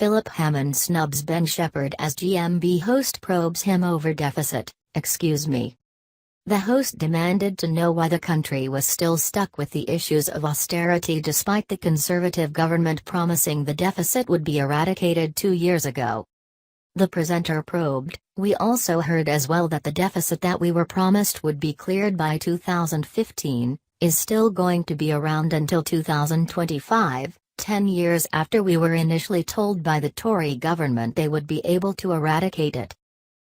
Philip Hammond snubs Ben Shephard as GMB host probes him over deficit. Excuse me. The host demanded to know why the country was still stuck with the issues of austerity despite the Conservative government promising the deficit would be eradicated 2 years ago. The presenter probed, "We also heard as well that the deficit that we were promised would be cleared by 2015, is still going to be around until 2025. 10 years after we were initially told by the Tory government they would be able to eradicate it."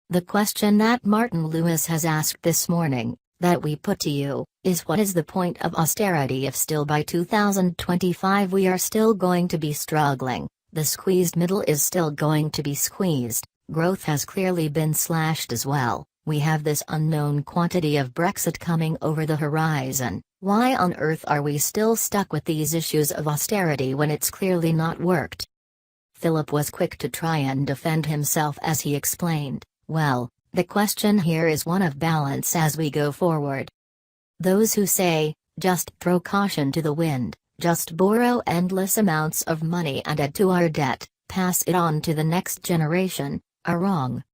The question that Martin Lewis has asked this morning, that we put to you, is what is the point of austerity if still by 2025 we are still going to be struggling, the squeezed middle is still going to be squeezed, growth has clearly been slashed as well, we have this unknown quantity of Brexit coming over the horizon. Why on earth are we still stuck with these issues of austerity when it's clearly not worked? Philip was quick to try and defend himself as he explained, "Well, the question here is one of balance as we go forward. Those who say, just throw caution to the wind, just borrow endless amounts of money and add to our debt, pass it on to the next generation, are wrong.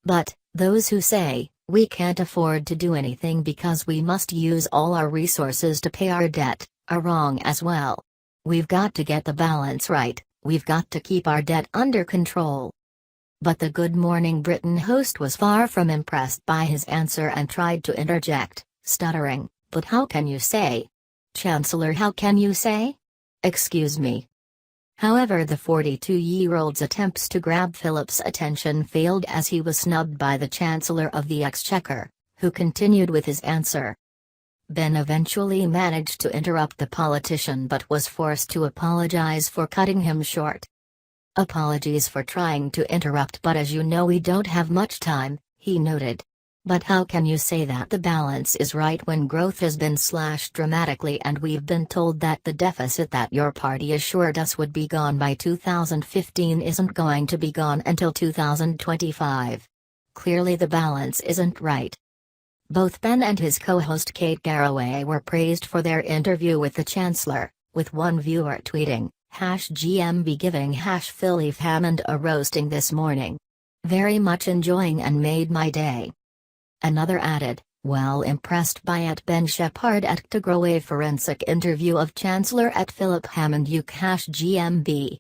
But, those who say, we can't afford to do anything because we must use all our resources to pay our debt, are wrong as well. We've got to get the balance right, we've got to keep our debt under control." But the Good Morning Britain host was far from impressed by his answer and tried to interject, stuttering, "But how can you say? Chancellor, how can you say? Excuse me." However, the 42-year-old's attempts to grab Philip's attention failed as he was snubbed by the Chancellor of the Exchequer, who continued with his answer. Ben eventually managed to interrupt the politician but was forced to apologize for cutting him short. "Apologies for trying to interrupt, but as you know we don't have much time," he noted. "But how can you say that the balance is right when growth has been slashed dramatically and we've been told that the deficit that your party assured us would be gone by 2015 isn't going to be gone until 2025? Clearly the balance isn't right." Both Ben and his co-host Kate Garraway were praised for their interview with the Chancellor, with one viewer tweeting, #GMB giving #Philip Hammond a roasting this morning. Very much enjoying and made my day. Another added, "Well impressed by Ben Shephard at Garraway forensic interview of Chancellor Philip Hammond UK #GMB.